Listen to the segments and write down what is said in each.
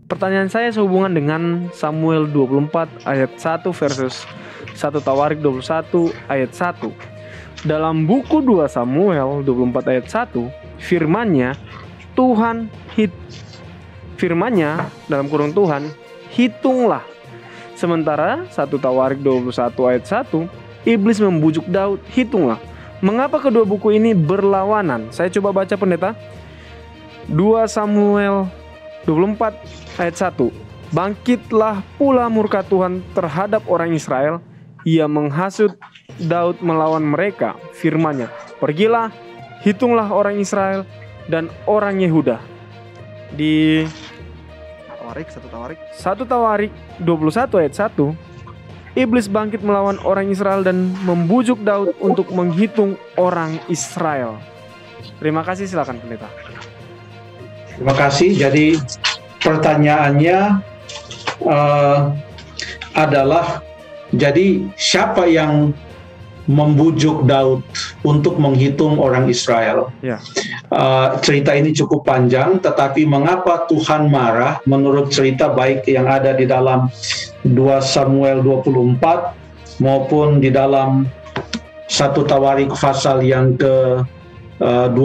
Pertanyaan saya sehubungan dengan Samuel 24 ayat 1 versus 1 Tawarik 21 ayat 1. Dalam buku 2 Samuel 24 ayat 1, firman-Nya dalam kurung Tuhan, hitunglah. Sementara 1 Tawarik 21 ayat 1, iblis membujuk Daud, hitunglah. Mengapa kedua buku ini berlawanan? Saya coba baca pendeta. 2 Samuel 24 ayat 1. Bangkitlah pula murka Tuhan terhadap orang Israel. Ia menghasut Daud melawan mereka. Firman-Nya, pergilah, hitunglah orang Israel dan orang Yehuda. Di 1 Tawarik 21 ayat 1, iblis bangkit melawan orang Israel dan membujuk Daud untuk menghitung orang Israel. Terima kasih, silakan pendeta. Terima kasih. Jadi pertanyaannya adalah, jadi siapa yang membujuk Daud untuk menghitung orang Israel? Ya. Cerita ini cukup panjang, tetapi mengapa Tuhan marah menurut cerita baik yang ada di dalam 2 Samuel 24 maupun di dalam 1 Tawarik pasal yang ke 21,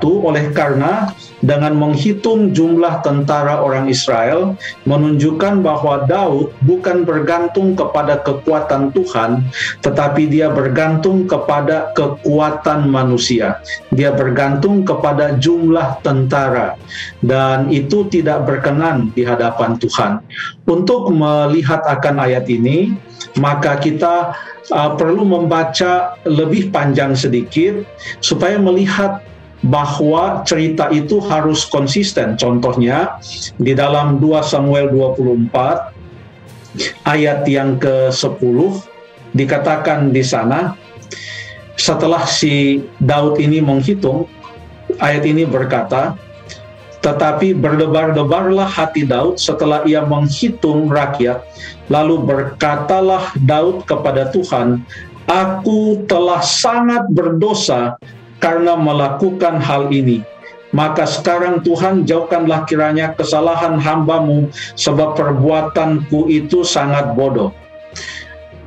oleh karena dengan menghitung jumlah tentara orang Israel menunjukkan bahwa Daud bukan bergantung kepada kekuatan Tuhan, tetapi dia bergantung kepada kekuatan manusia. Dia bergantung kepada jumlah tentara, dan itu tidak berkenan di hadapan Tuhan. Untuk melihat akan ayat ini, maka kita perlu membaca lebih panjang sedikit supaya melihat bahwa cerita itu harus konsisten. Contohnya di dalam 2 Samuel 24 ayat yang ke-10 dikatakan di sana, setelah si Daud ini menghitung, ayat ini berkata, tetapi berdebar-debarlah hati Daud setelah ia menghitung rakyat. Lalu berkatalah Daud kepada Tuhan, aku telah sangat berdosa karena melakukan hal ini. Maka sekarang Tuhan, jauhkanlah kiranya kesalahan hamba-Mu, sebab perbuatanku itu sangat bodoh.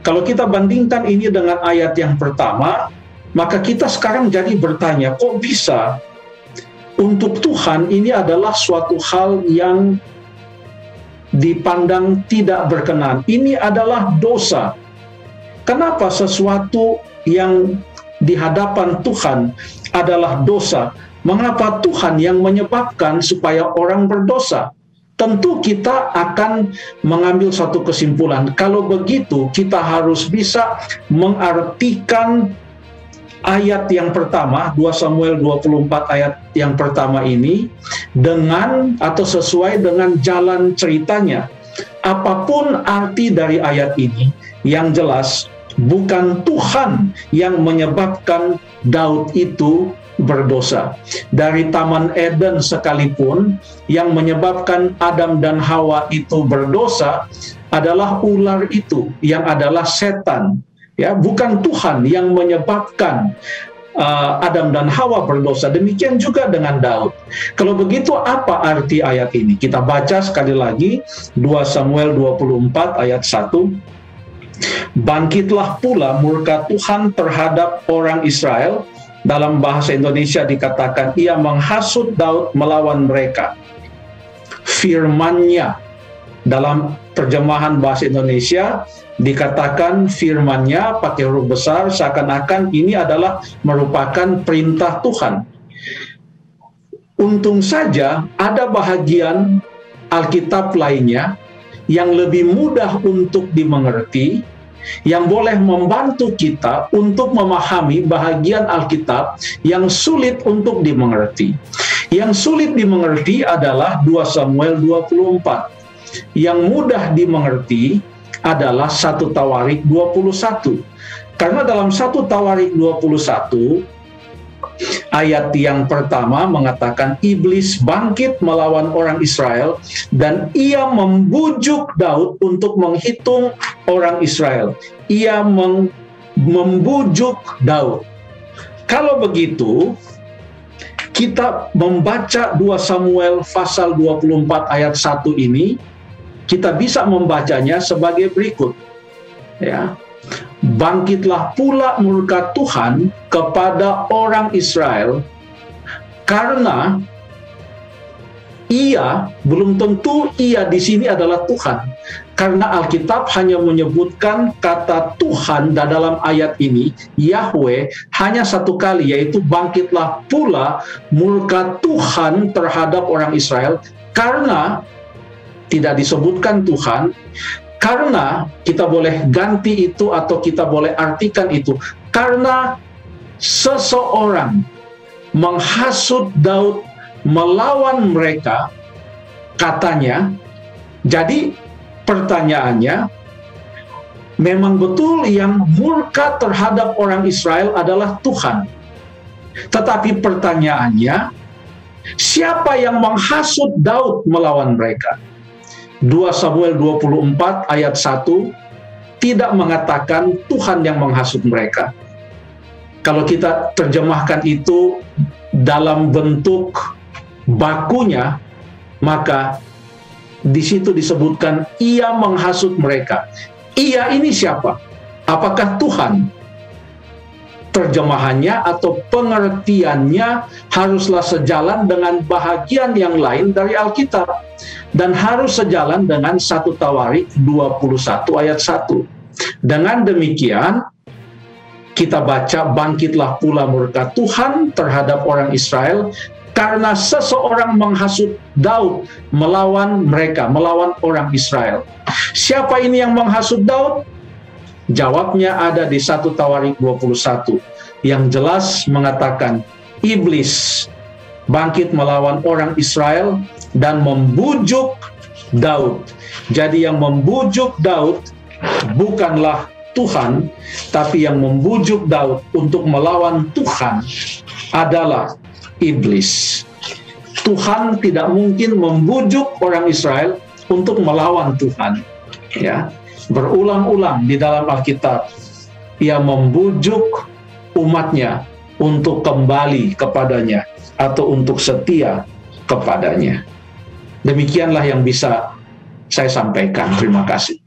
Kalau kita bandingkan ini dengan ayat yang pertama, maka kita sekarang jadi bertanya, kok bisa? Untuk Tuhan ini adalah suatu hal yang dipandang tidak berkenan. Ini adalah dosa. Kenapa sesuatu yang di hadapan Tuhan adalah dosa? Mengapa Tuhan yang menyebabkan supaya orang berdosa? Tentu kita akan mengambil satu kesimpulan. Kalau begitu, kita harus bisa mengartikan ayat yang pertama, 2 Samuel 24 ayat yang pertama ini dengan atau sesuai dengan jalan ceritanya. Apapun arti dari ayat ini, yang jelas bukan Tuhan yang menyebabkan Daud itu berdosa. Dari Taman Eden sekalipun, yang menyebabkan Adam dan Hawa itu berdosa adalah ular itu, yang adalah setan. Ya, bukan Tuhan yang menyebabkan Adam dan Hawa berdosa. Demikian juga dengan Daud. Kalau begitu, apa arti ayat ini? Kita baca sekali lagi 2 Samuel 24 ayat 1. Bangkitlah pula murka Tuhan terhadap orang Israel. Dalam bahasa Indonesia dikatakan, ia menghasut Daud melawan mereka. Firman-Nya, dalam terjemahan bahasa Indonesia dikatakan firman-Nya pakai huruf besar, seakan-akan ini adalah merupakan perintah Tuhan. Untung saja ada bahagian Alkitab lainnya yang lebih mudah untuk dimengerti, yang boleh membantu kita untuk memahami bahagian Alkitab yang sulit untuk dimengerti. Yang sulit dimengerti adalah 2 Samuel 24. Yang mudah dimengerti adalah 1 Tawarik 21. Karena dalam 1 Tawarik 21 ayat yang pertama mengatakan, iblis bangkit melawan orang Israel dan ia membujuk Daud untuk menghitung orang Israel. Ia membujuk Daud. Kalau begitu, kita membaca 2 Samuel pasal 24 ayat 1 ini, kita bisa membacanya sebagai berikut. Ya. Bangkitlah pula murka Tuhan kepada orang Israel, karena ia, belum tentu ia di sini adalah Tuhan. Karena Alkitab hanya menyebutkan kata Tuhan dalam ayat ini, Yahweh, hanya satu kali, yaitu bangkitlah pula murka Tuhan terhadap orang Israel, karena tidak disebutkan Tuhan. Karena kita boleh ganti itu atau kita boleh artikan itu, karena seseorang menghasut Daud melawan mereka, katanya. Jadi pertanyaannya, memang betul yang murka terhadap orang Israel adalah Tuhan. Tetapi pertanyaannya, siapa yang menghasut Daud melawan mereka? 2 Samuel 24 ayat 1 tidak mengatakan Tuhan yang menghasut mereka. Kalau kita terjemahkan itu dalam bentuk bakunya, maka di situ disebutkan ia menghasut mereka. Ia ini siapa? Apakah Tuhan? Terjemahannya atau pengertiannya haruslah sejalan dengan bahagian yang lain dari Alkitab, dan harus sejalan dengan 1 Tawarik 21 ayat 1. Dengan demikian, kita baca, bangkitlah pula murka Tuhan terhadap orang Israel, karena seseorang menghasut Daud melawan mereka, melawan orang Israel. Siapa ini yang menghasut Daud? Jawabnya ada di 1 Tawarik 21, yang jelas mengatakan iblis bangkit melawan orang Israel dan membujuk Daud. Jadi yang membujuk Daud bukanlah Tuhan, tapi yang membujuk Daud untuk melawan Tuhan adalah iblis. Tuhan tidak mungkin membujuk orang Israel untuk melawan Tuhan. Ya, berulang-ulang di dalam Alkitab, ia membujuk umatnya untuk kembali kepadanya atau untuk setia kepadanya. Demikianlah yang bisa saya sampaikan. Terima kasih.